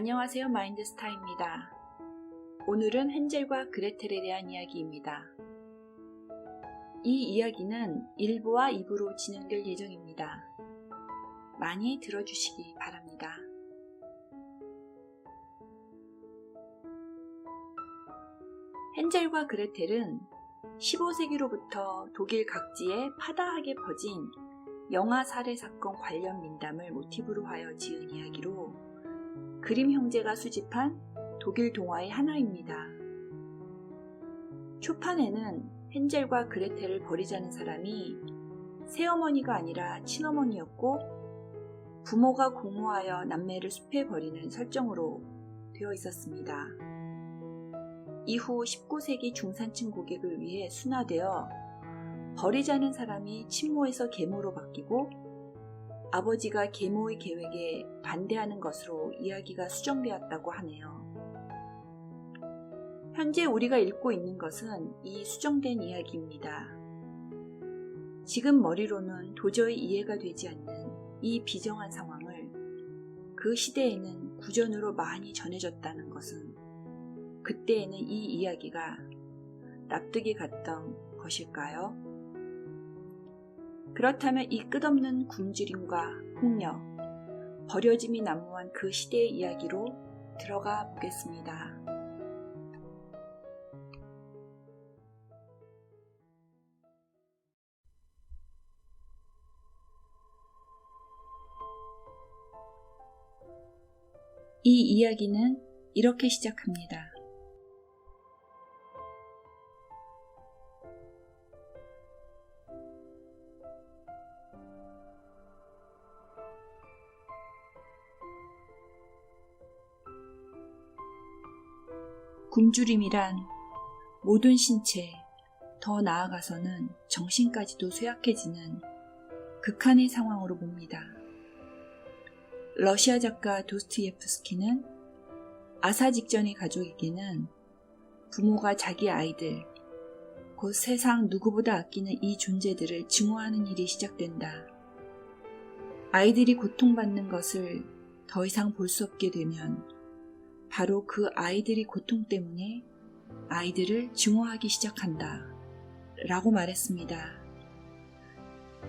안녕하세요. 마인드스타입니다. 오늘은 헨젤과 그레텔에 대한 이야기입니다. 이 이야기는 1부와 2부로 진행될 예정입니다. 많이 들어주시기 바랍니다. 헨젤과 그레텔은 15세기로부터 독일 각지에 파다하게 퍼진 영아 살해 사건 관련 민담을 모티브로 하여 지은 이야기로 그림 형제가 수집한 독일 동화의 하나입니다. 초판에는 헨젤과 그레텔을 버리자는 사람이 새어머니가 아니라 친어머니였고 부모가 공모하여 남매를 숲에 버리는 설정으로 되어 있었습니다. 이후 19세기 중산층 고객을 위해 순화되어 버리자는 사람이 친모에서 계모로 바뀌고 아버지가 계모의 계획에 반대하는 것으로 이야기가 수정되었다고 하네요. 현재 우리가 읽고 있는 것은 이 수정된 이야기입니다. 지금 머리로는 도저히 이해가 되지 않는 이 비정한 상황을 그 시대에는 구전으로 많이 전해졌다는 것은 그때에는 이 이야기가 납득이 갔던 것일까요? 그렇다면 이 끝없는 굶주림과 폭력, 버려짐이 난무한 그 시대의 이야기로 들어가 보겠습니다. 이 이야기는 이렇게 시작합니다. 굶주림이란 모든 신체, 더 나아가서는 정신까지도 쇠약해지는 극한의 상황으로 봅니다. 러시아 작가 도스토옙스키는 아사 직전의 가족에게는 부모가 자기 아이들, 곧 세상 누구보다 아끼는 이 존재들을 증오하는 일이 시작된다. 아이들이 고통받는 것을 더 이상 볼 수 없게 되면 바로 그 아이들이 고통 때문에 아이들을 증오하기 시작한다. 라고 말했습니다.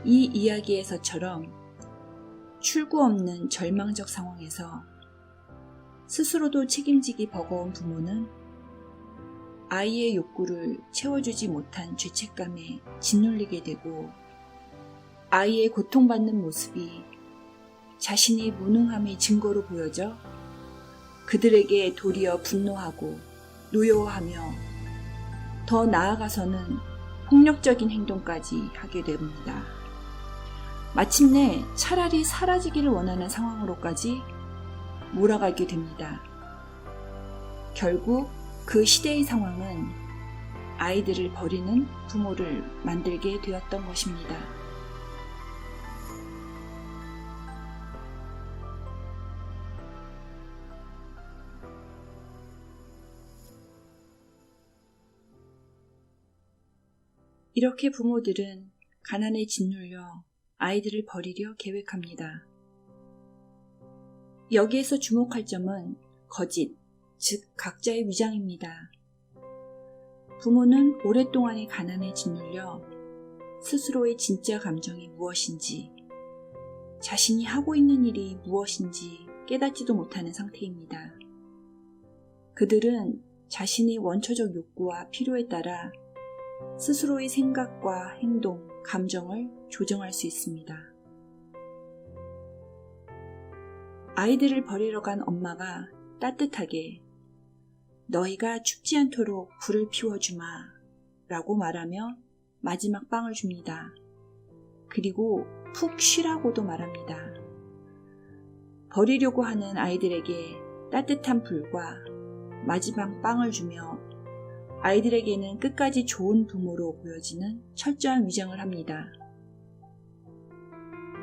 이 이야기에서처럼 출구 없는 절망적 상황에서 스스로도 책임지기 버거운 부모는 아이의 욕구를 채워주지 못한 죄책감에 짓눌리게 되고 아이의 고통받는 모습이 자신의 무능함의 증거로 보여져 그들에게 도리어 분노하고 노여워하며 더 나아가서는 폭력적인 행동까지 하게 됩니다. 마침내 차라리 사라지기를 원하는 상황으로까지 몰아가게 됩니다. 결국 그 시대의 상황은 아이들을 버리는 부모를 만들게 되었던 것입니다. 이렇게 부모들은 가난에 짓눌려 아이들을 버리려 계획합니다. 여기에서 주목할 점은 거짓, 즉 각자의 위장입니다. 부모는 오랫동안의 가난에 짓눌려 스스로의 진짜 감정이 무엇인지, 자신이 하고 있는 일이 무엇인지 깨닫지도 못하는 상태입니다. 그들은 자신의 원초적 욕구와 필요에 따라 스스로의 생각과 행동, 감정을 조정할 수 있습니다. 아이들을 버리러 간 엄마가 따뜻하게 너희가 춥지 않도록 불을 피워주마 라고 말하며 마지막 빵을 줍니다. 그리고 푹 쉬라고도 말합니다. 버리려고 하는 아이들에게 따뜻한 불과 마지막 빵을 주며 아이들에게는 끝까지 좋은 부모로 보여지는 철저한 위장을 합니다.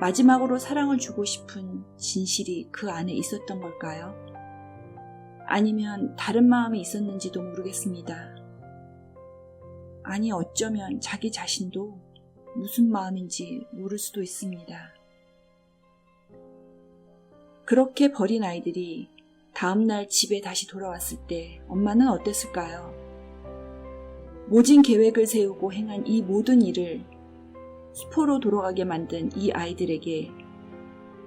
마지막으로 사랑을 주고 싶은 진실이 그 안에 있었던 걸까요? 아니면 다른 마음이 있었는지도 모르겠습니다. 아니 어쩌면 자기 자신도 무슨 마음인지 모를 수도 있습니다. 그렇게 버린 아이들이 다음날 집에 다시 돌아왔을 때 엄마는 어땠을까요? 모진 계획을 세우고 행한 이 모든 일을 수포로 돌아가게 만든 이 아이들에게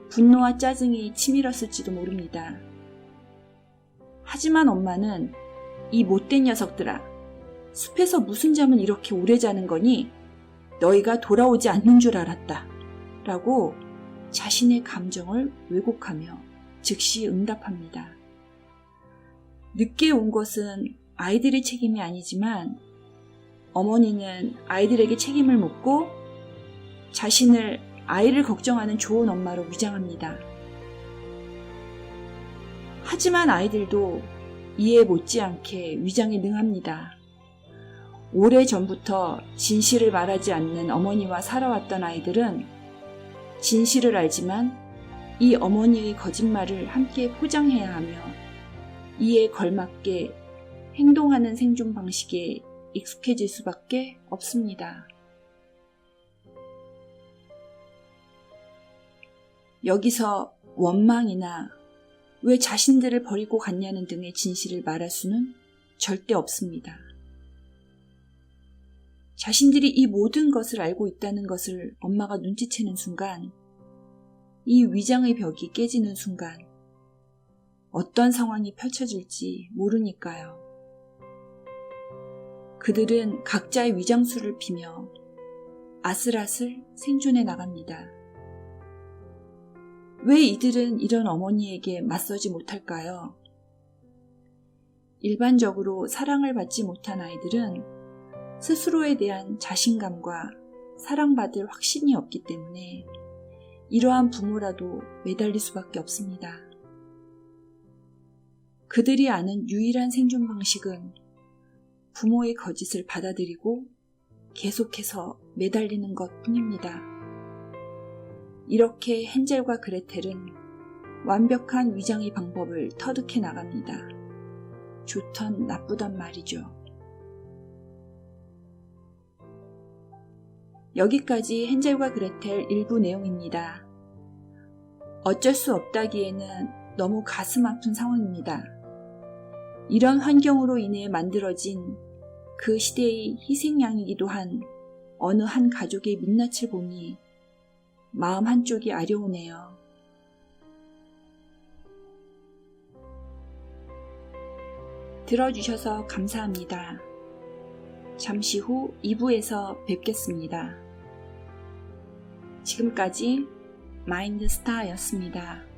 분노와 짜증이 치밀었을지도 모릅니다. 하지만 엄마는 이 못된 녀석들아, 숲에서 무슨 잠을 이렇게 오래 자는 거니? 너희가 돌아오지 않는 줄 알았다. 라고 자신의 감정을 왜곡하며 즉시 응답합니다. 늦게 온 것은 아이들의 책임이 아니지만 어머니는 아이들에게 책임을 묻고 자신을 아이를 걱정하는 좋은 엄마로 위장합니다. 하지만 아이들도 이에 못지않게 위장에 능합니다. 오래전부터 진실을 말하지 않는 어머니와 살아왔던 아이들은 진실을 알지만 이 어머니의 거짓말을 함께 포장해야 하며 이에 걸맞게 행동하는 생존 방식에 익숙해질 수밖에 없습니다. 여기서 원망이나 왜 자신들을 버리고 갔냐는 등의 진실을 말할 수는 절대 없습니다. 자신들이 이 모든 것을 알고 있다는 것을 엄마가 눈치채는 순간, 이 위장의 벽이 깨지는 순간 어떤 상황이 펼쳐질지 모르니까요. 그들은 각자의 위장수를 피며 아슬아슬 생존해 나갑니다. 왜 이들은 이런 어머니에게 맞서지 못할까요? 일반적으로 사랑을 받지 못한 아이들은 스스로에 대한 자신감과 사랑받을 확신이 없기 때문에 이러한 부모라도 매달릴 수밖에 없습니다. 그들이 아는 유일한 생존 방식은 부모의 거짓을 받아들이고 계속해서 매달리는 것 뿐입니다. 이렇게 헨젤과 그레텔은 완벽한 위장의 방법을 터득해 나갑니다. 좋던 나쁘던 말이죠. 여기까지 헨젤과 그레텔 일부 내용입니다. 어쩔 수 없다기에는 너무 가슴 아픈 상황입니다. 이런 환경으로 인해 만들어진 그 시대의 희생양이기도 한 어느 한 가족의 민낯을 보니 마음 한쪽이 아려오네요. 들어주셔서 감사합니다. 잠시 후 2부에서 뵙겠습니다. 지금까지 마인드스타였습니다.